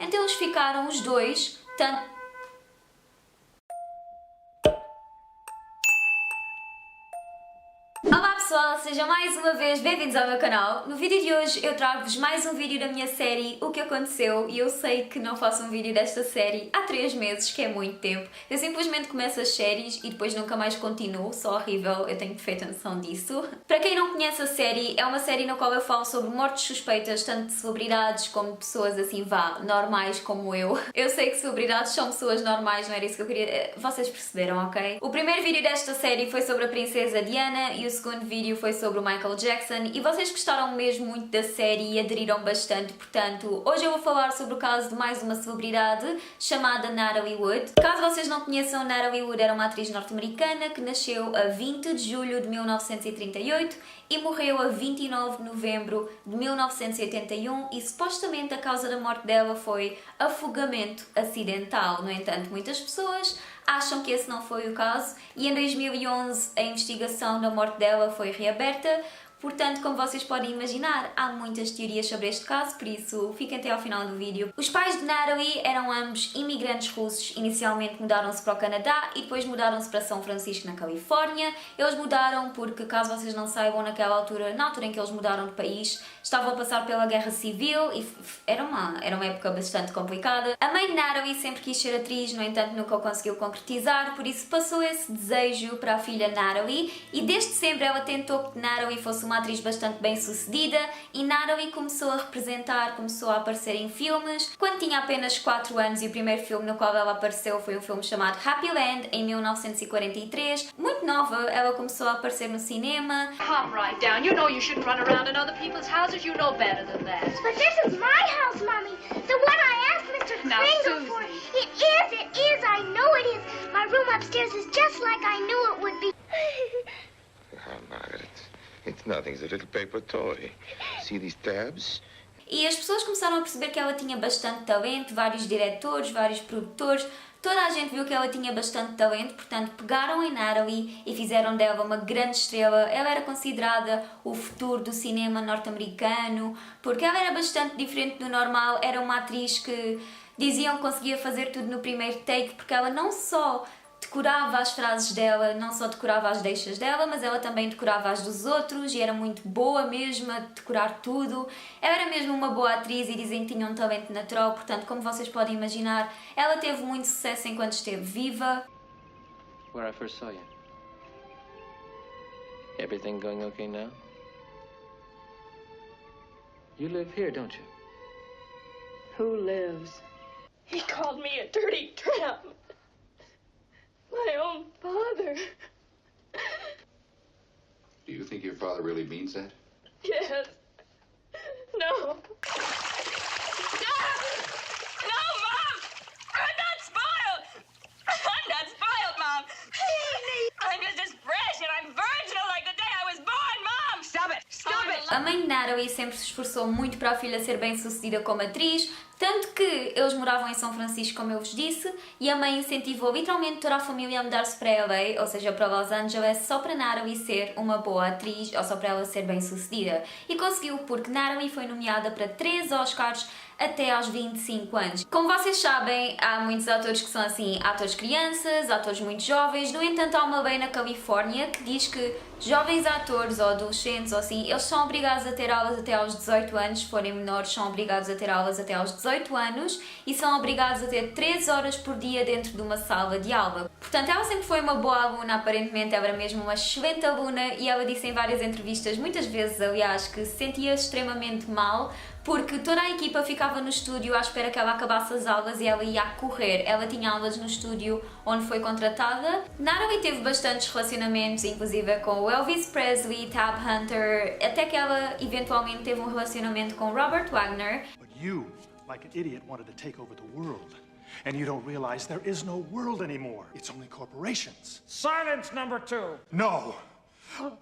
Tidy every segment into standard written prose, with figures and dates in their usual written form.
Então eles ficaram os dois, tanto... Olá pessoal, sejam mais uma vez bem-vindos ao meu canal. No vídeo de hoje eu trago-vos mais um vídeo da minha série O que Aconteceu, e eu sei que não faço um vídeo desta série há 3 meses, que é muito tempo. Eu simplesmente começo as séries e depois nunca mais continuo, só horrível, eu tenho perfeita noção disso. Para quem não conhece a série, é uma série na qual eu falo sobre mortes suspeitas, tanto de celebridades como de pessoas assim, normais como eu. Eu sei que celebridades são pessoas normais, não era isso que eu queria... Vocês perceberam, ok? O primeiro vídeo desta série foi sobre a princesa Diana e o segundo vídeo foi sobre o Michael Jackson, e vocês gostaram mesmo muito da série e aderiram bastante, portanto, hoje eu vou falar sobre o caso de mais uma celebridade chamada Natalie Wood. Caso vocês não conheçam, Natalie Wood era uma atriz norte-americana que nasceu a 20 de julho de 1938 e morreu a 29 de novembro de 1981, e supostamente a causa da morte dela foi afogamento acidental. No entanto, muitas pessoas acham que esse não foi o caso, e em 2011 a investigação da morte dela foi reaberta. Portanto, como vocês podem imaginar, há muitas teorias sobre este caso, por isso fiquem até ao final do vídeo. Os pais de Natalie eram ambos imigrantes russos. Inicialmente mudaram-se para o Canadá e depois mudaram-se para São Francisco, na Califórnia. Eles mudaram porque, caso vocês não saibam, na altura em que eles mudaram de país, estavam a passar pela Guerra Civil e era uma época bastante complicada. A mãe de Natalie sempre quis ser atriz, no entanto nunca o conseguiu concretizar, por isso passou esse desejo para a filha Natalie, e desde sempre ela tentou que Natalie fosse uma atriz bastante bem sucedida, e Natalie começou a aparecer em filmes quando tinha apenas 4 anos, e o primeiro filme no qual ela apareceu foi um filme chamado Happy Land, em 1943. Muito nova, ela começou a aparecer no cinema. Calm right down. You know you shouldn't run around in other people's houses. You know better than that. But this is my house, Mommy. The one I asked Mr. Now, Kringle for. Susie. It is. I know it is. My room upstairs is just like I knew it would be. Oh, Margaret, it's nothing. It's a little paper toy. See these tabs? E as pessoas começaram a perceber que ela tinha bastante talento, vários diretores, vários produtores, toda a gente viu que ela tinha bastante talento, portanto pegaram em Natalie e fizeram dela uma grande estrela. Ela era considerada o futuro do cinema norte-americano, porque ela era bastante diferente do normal. Era uma atriz que diziam que conseguia fazer tudo no primeiro take, porque ela não só decorava as frases dela, não só decorava as deixas dela, mas ela também decorava as dos outros, e era muito boa mesmo a decorar tudo. Ela era mesmo uma boa atriz e dizem que tinha um talento natural, portanto, como vocês podem imaginar, ela teve muito sucesso enquanto esteve viva. Where I first saw you. Everything going okay now? You live here, don't you? Who lives? He called me a dirty tramp. My own father. Do you think your father really means that? Yes. No. No! No, Mom! I'm not spoiled! I'm not spoiled, Mom! I'm just as fresh and I'm virginal like the day I was born, Mom! Stop it! Stop it! A mãe de Natalie sempre se esforçou muito para a filha ser bem sucedida como atriz, tanto que eles moravam em São Francisco, como eu vos disse, e a mãe incentivou literalmente toda a família a mudar-se para LA, ou seja, para Los Angeles, só para Natalie ser uma boa atriz, ou só para ela ser bem sucedida. E conseguiu, porque Natalie foi nomeada para 3 Oscars até aos 25 anos. Como vocês sabem, há muitos atores que são assim, atores crianças, atores muito jovens. No entanto, há uma lei na Califórnia que diz que jovens atores ou adolescentes ou assim, eles são obrigados a ter aulas até aos 18 anos. Se forem menores, são obrigados a ter aulas até aos 18 anos, e são obrigados a ter 3 horas por dia dentro de uma sala de aula. Portanto, ela sempre foi uma boa aluna, aparentemente ela era mesmo uma excelente aluna, e ela disse em várias entrevistas, muitas vezes aliás, que se sentia extremamente mal porque toda a equipa ficava no estúdio à espera que ela acabasse as aulas e ela ia a correr. Ela tinha aulas no estúdio onde foi contratada. Natalie teve bastantes relacionamentos, inclusive com o Elvis Presley, Tab Hunter, até que ela eventualmente teve um relacionamento com Robert Wagner. But you, like an idiot, wanted to take over the world. And you don't realize there is no world anymore. It's only corporations. Silence, number 2. No!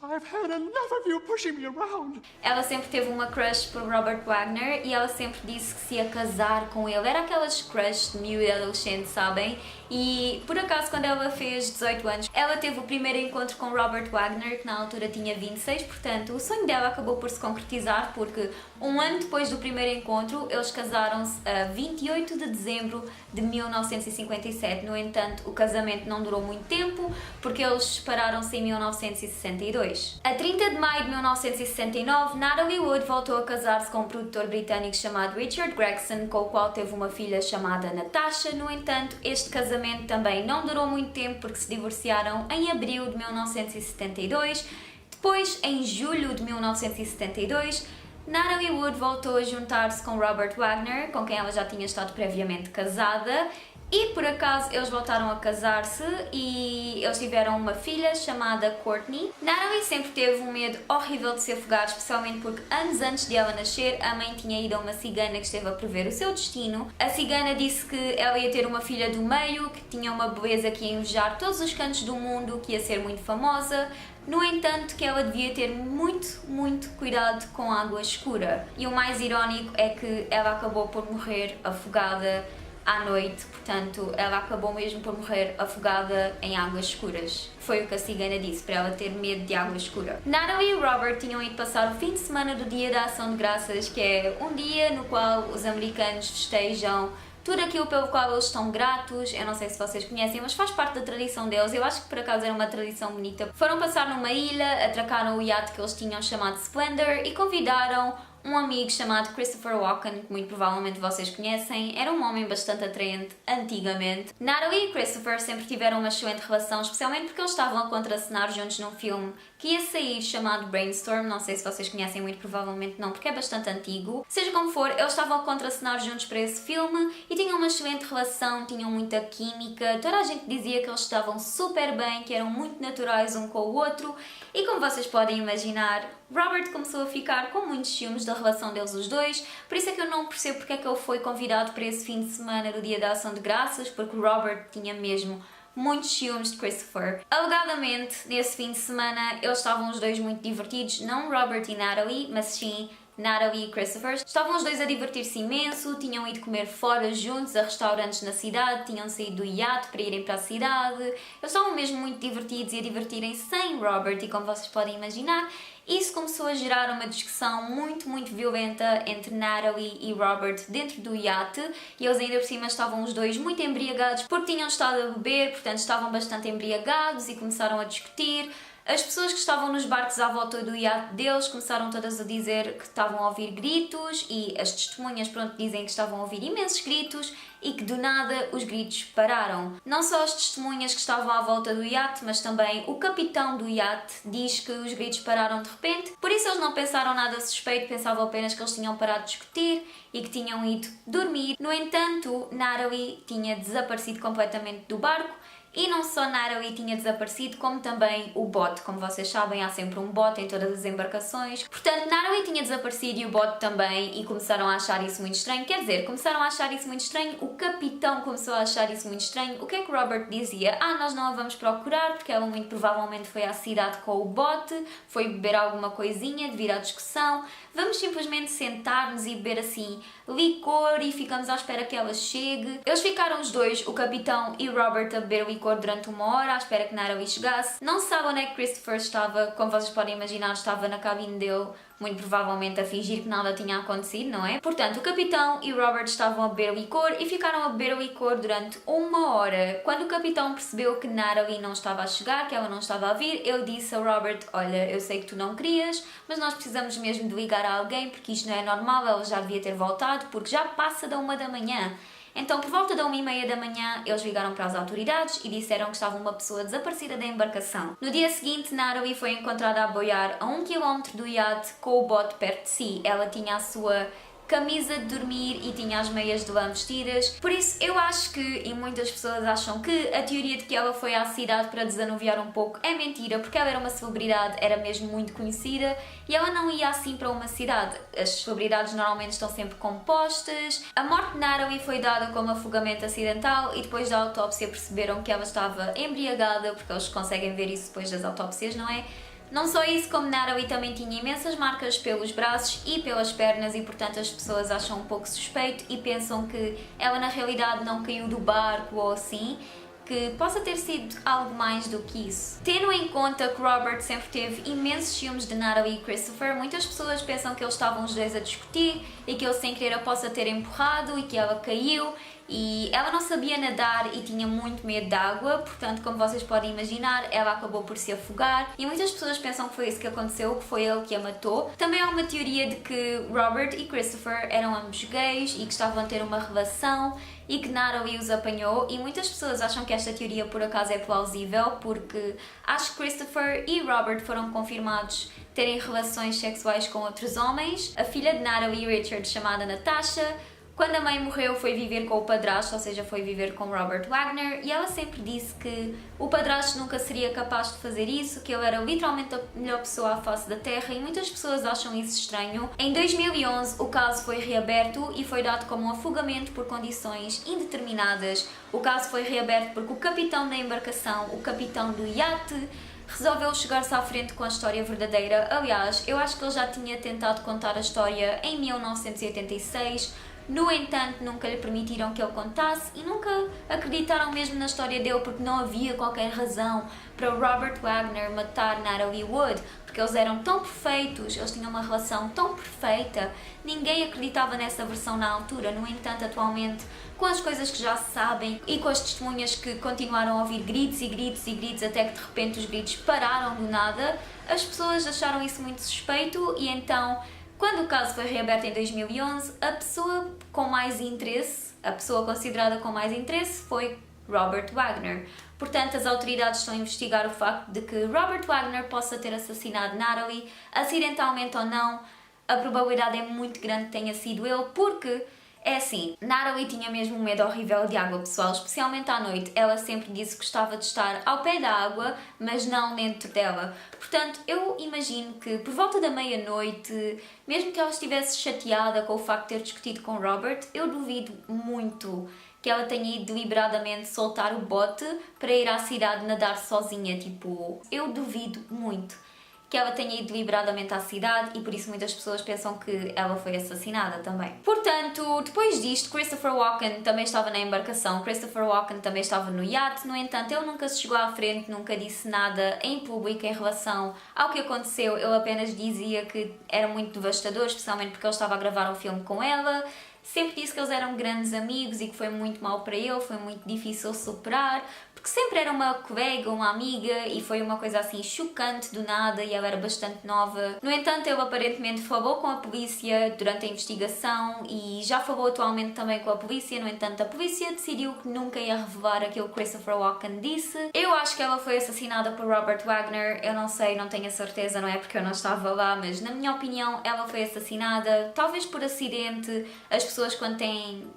I've had enough of you pushing me around. Ela sempre teve uma crush por Robert Wagner e ela sempre disse que se ia casar com ele. Era aquelas crush de miúdo e adolescente, sabem? e por acaso quando ela fez 18 anos, ela teve o primeiro encontro com Robert Wagner, que na altura tinha 26, portanto o sonho dela acabou por se concretizar, porque um ano depois do primeiro encontro, eles casaram-se a 28 de dezembro de 1957. No entanto, o casamento não durou muito tempo, porque eles separaram-se em 1962. A 30 de maio de 1969, Natalie Wood voltou a casar-se com um produtor britânico chamado Richard Gregson, com o qual teve uma filha chamada Natasha. No entanto, este casamento também não durou muito tempo, porque se divorciaram em abril de 1972. Depois, em julho de 1972, Natalie Wood voltou a juntar-se com Robert Wagner, com quem ela já tinha estado previamente casada, e por acaso eles voltaram a casar-se e eles tiveram uma filha chamada Courtney. Natalie sempre teve um medo horrível de se afogar, especialmente porque anos antes de ela nascer, a mãe tinha ido a uma cigana que esteve a prever o seu destino. A cigana disse que ela ia ter uma filha do meio, que tinha uma beleza que ia invejar todos os cantos do mundo, que ia ser muito famosa. No entanto, que ela devia ter muito cuidado com a água escura. E o mais irónico é que ela acabou por morrer afogada à noite, portanto, ela acabou mesmo por morrer afogada em águas escuras. Foi o que a cigana disse, para ela ter medo de água escura. Natalie e Robert tinham ido passar o fim de semana do Dia da Ação de Graças, que é um dia no qual os americanos festejam tudo aquilo pelo qual eles estão gratos. Eu não sei se vocês conhecem, mas faz parte da tradição deles. Eu acho que por acaso era uma tradição bonita. Foram passar numa ilha, atracaram o iate que eles tinham chamado Splendor e convidaram um amigo chamado Christopher Walken, que muito provavelmente vocês conhecem. Era um homem bastante atraente antigamente. Natalie e Christopher sempre tiveram uma excelente relação, especialmente porque eles estavam a contracenar juntos num filme que ia sair chamado Brainstorm. Não sei se vocês conhecem, muito provavelmente não, porque é bastante antigo. Seja como for, eles estavam a contracenar juntos para esse filme e tinham uma excelente relação, tinham muita química. Toda a gente dizia que eles estavam super bem, que eram muito naturais um com o outro. E como vocês podem imaginar, Robert começou a ficar com muitos ciúmes da relação deles os dois, por isso é que eu não percebo porque é que ele foi convidado para esse fim de semana do Dia da Ação de Graças, porque Robert tinha mesmo muitos ciúmes de Christopher. Alegadamente, nesse fim de semana, eles estavam os dois muito divertidos, não Robert e Natalie, mas sim Natalie e Christopher. Estavam os dois a divertir-se imenso, tinham ido comer fora juntos a restaurantes na cidade, tinham saído do iate para irem para a cidade. Eles estavam mesmo muito divertidos e a divertirem-se sem Robert, e como vocês podem imaginar, isso começou a gerar uma discussão muito violenta entre Natalie e Robert dentro do iate, e eles ainda por cima estavam os dois muito embriagados porque tinham estado a beber, portanto estavam bastante embriagados e começaram a discutir. As pessoas que estavam nos barcos à volta do iate deles começaram todas a dizer que estavam a ouvir gritos, e as testemunhas, dizem que estavam a ouvir imensos gritos e que do nada os gritos pararam. Não só as testemunhas que estavam à volta do iate, mas também o capitão do iate diz que os gritos pararam de repente. Por isso eles não pensaram nada suspeito, pensavam apenas que eles tinham parado de discutir e que tinham ido dormir. No entanto, Natalie tinha desaparecido completamente do barco. E não só Natalie tinha desaparecido, como também o bote. Como vocês sabem, há sempre um bote em todas as embarcações. Portanto, Natalie tinha desaparecido e o bote também, e começaram a achar isso muito estranho. Quer dizer, começaram a achar isso muito estranho, o capitão começou a achar isso muito estranho. O que é que Robert dizia? Nós não a vamos procurar, porque ela muito provavelmente foi à cidade com o bote, foi beber alguma coisinha devido à discussão. Vamos simplesmente sentar-nos e beber assim licor e ficamos à espera que ela chegue. Eles ficaram os dois, o capitão e Robert, a beber licor durante uma hora à espera que Natalie chegasse. Não se sabe onde é que Christopher estava, como vocês podem imaginar, estava na cabine dele, muito provavelmente a fingir que nada tinha acontecido, não é? Portanto, o capitão e Robert estavam a beber licor e ficaram a beber licor durante uma hora. Quando o capitão percebeu que Natalie não estava a chegar, que ela não estava a vir, ele disse a Robert: olha, eu sei que tu não querias, mas nós precisamos mesmo de ligar a alguém, porque isto não é normal, ela já devia ter voltado, porque já passa da 1 da manhã. Então, por volta da 1h30 da manhã, eles ligaram para as autoridades e disseram que estava uma pessoa desaparecida da embarcação. No dia seguinte, Natalie foi encontrada a boiar a 1 km do iate com o bote perto de si. Ela tinha a sua camisa de dormir e tinha as meias de lã vestidas. Por isso, eu acho que, e muitas pessoas acham que, a teoria de que ela foi à cidade para desanuviar um pouco é mentira, porque ela era uma celebridade, era mesmo muito conhecida, e ela não ia assim para uma cidade. As celebridades normalmente estão sempre compostas. A morte de Natalie foi dada como afogamento acidental, e depois da autópsia perceberam que ela estava embriagada, porque eles conseguem ver isso depois das autópsias, não é? Não só isso, como Natalie também tinha imensas marcas pelos braços e pelas pernas e portanto as pessoas acham um pouco suspeito e pensam que ela na realidade não caiu do barco ou assim, que possa ter sido algo mais do que isso. Tendo em conta que Robert sempre teve imensos ciúmes de Natalie e Christopher, muitas pessoas pensam que eles estavam os dois a discutir e que ele sem querer a possa ter empurrado e que ela caiu e ela não sabia nadar e tinha muito medo de água, portanto, como vocês podem imaginar, ela acabou por se afogar e muitas pessoas pensam que foi isso que aconteceu, que foi ele que a matou. Também há uma teoria de que Robert e Christopher eram ambos gays e que estavam a ter uma relação e que Natalie os apanhou e muitas pessoas acham que esta teoria por acaso é plausível porque acho que Christopher e Robert foram confirmados terem relações sexuais com outros homens. A filha de Natalie e Richard, chamada Natasha, quando a mãe morreu foi viver com o padrasto, ou seja, foi viver com Robert Wagner e ela sempre disse que o padrasto nunca seria capaz de fazer isso, que ele era literalmente a melhor pessoa à face da terra e muitas pessoas acham isso estranho. Em 2011 o caso foi reaberto e foi dado como um afogamento por condições indeterminadas. O caso foi reaberto porque o capitão da embarcação, o capitão do iate, resolveu chegar-se à frente com a história verdadeira. Aliás, eu acho que ele já tinha tentado contar a história em 1986, no entanto, nunca lhe permitiram que ele contasse e nunca acreditaram mesmo na história dele porque não havia qualquer razão para Robert Wagner matar Natalie Wood, porque eles eram tão perfeitos, eles tinham uma relação tão perfeita, ninguém acreditava nessa versão na altura. No entanto, atualmente, com as coisas que já se sabem e com as testemunhas que continuaram a ouvir gritos e gritos e gritos até que de repente os gritos pararam do nada, as pessoas acharam isso muito suspeito e então, quando o caso foi reaberto em 2011, a pessoa com mais interesse, a pessoa considerada com mais interesse foi Robert Wagner. Portanto, as autoridades estão a investigar o facto de que Robert Wagner possa ter assassinado Natalie, acidentalmente ou não. A probabilidade é muito grande que tenha sido ele, porque é assim, Natalie tinha mesmo um medo horrível de água, pessoal, especialmente à noite. Ela sempre disse que gostava de estar ao pé da água, mas não dentro dela. Portanto, eu imagino que por volta da meia-noite, mesmo que ela estivesse chateada com o facto de ter discutido com Robert, eu duvido muito que ela tenha ido deliberadamente soltar o bote para ir à cidade nadar sozinha. Tipo, eu duvido muito que ela tenha ido deliberadamente à cidade e por isso muitas pessoas pensam que ela foi assassinada também. Portanto, depois disto, Christopher Walken também estava na embarcação, Christopher Walken também estava no iate, no entanto, ele nunca se chegou à frente, nunca disse nada em público em relação ao que aconteceu, ele apenas dizia que era muito devastador, especialmente porque ele estava a gravar um filme com ela. Sempre disse que eles eram grandes amigos e que foi muito mal para ele, foi muito difícil superar, porque sempre era uma colega, uma amiga e foi uma coisa assim chocante do nada e ela era bastante nova. No entanto, ele aparentemente falou com a polícia durante a investigação e já falou atualmente também com a polícia. No entanto, a polícia decidiu que nunca ia revelar aquilo que Christopher Walken disse. Eu acho que ela foi assassinada por Robert Wagner, eu não sei, não tenho a certeza, não é porque eu não estava lá, mas na minha opinião ela foi assassinada, talvez por acidente. As pessoas quando têm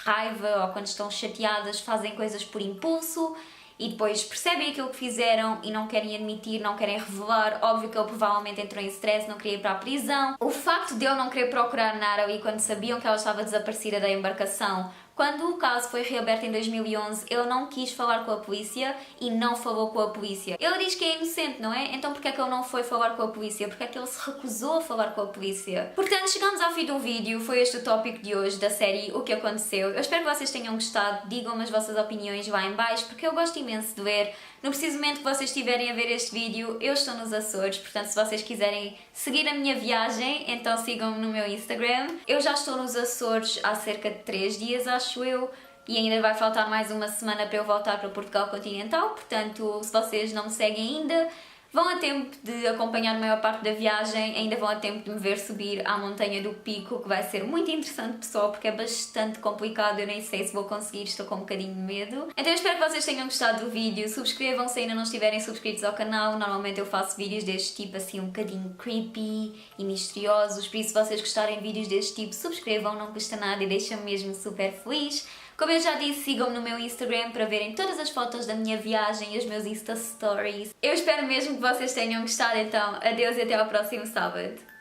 raiva ou quando estão chateadas fazem coisas por impulso e depois percebem aquilo que fizeram e não querem admitir, não querem revelar. Óbvio que ele provavelmente entrou em stress, não queria ir para a prisão. O facto de ele não querer procurar Natalie quando sabiam que ela estava desaparecida da embarcação, quando o caso foi reaberto em 2011, ele não quis falar com a polícia e não falou com a polícia. Ele diz que é inocente, não é? Então porquê é que ele não foi falar com a polícia? Porquê é que ele se recusou a falar com a polícia? Portanto, chegamos ao fim do vídeo. Foi este o tópico de hoje da série O que Aconteceu. Eu espero que vocês tenham gostado. Digam-me as vossas opiniões lá em baixo, porque eu gosto imenso de ler. No preciso momento que vocês estiverem a ver este vídeo, eu estou nos Açores, portanto se vocês quiserem seguir a minha viagem, então sigam-me no meu Instagram. Eu já estou nos Açores há cerca de 3 dias, acho eu, e ainda vai faltar mais uma semana para eu voltar para Portugal continental, portanto se vocês não me seguem ainda, vão a tempo de acompanhar a maior parte da viagem, ainda vão a tempo de me ver subir à montanha do Pico, que vai ser muito interessante, pessoal, porque é bastante complicado, eu nem sei se vou conseguir, estou com um bocadinho de medo. Então eu espero que vocês tenham gostado do vídeo, subscrevam se ainda não estiverem subscritos ao canal, normalmente eu faço vídeos deste tipo assim um bocadinho creepy e misteriosos, por isso se vocês gostarem de vídeos deste tipo, subscrevam, não custa nada e deixa-me mesmo super feliz. Como eu já disse, sigam-me no meu Instagram para verem todas as fotos da minha viagem e os meus Insta Stories. Eu espero mesmo que vocês tenham gostado, então adeus e até ao próximo sábado.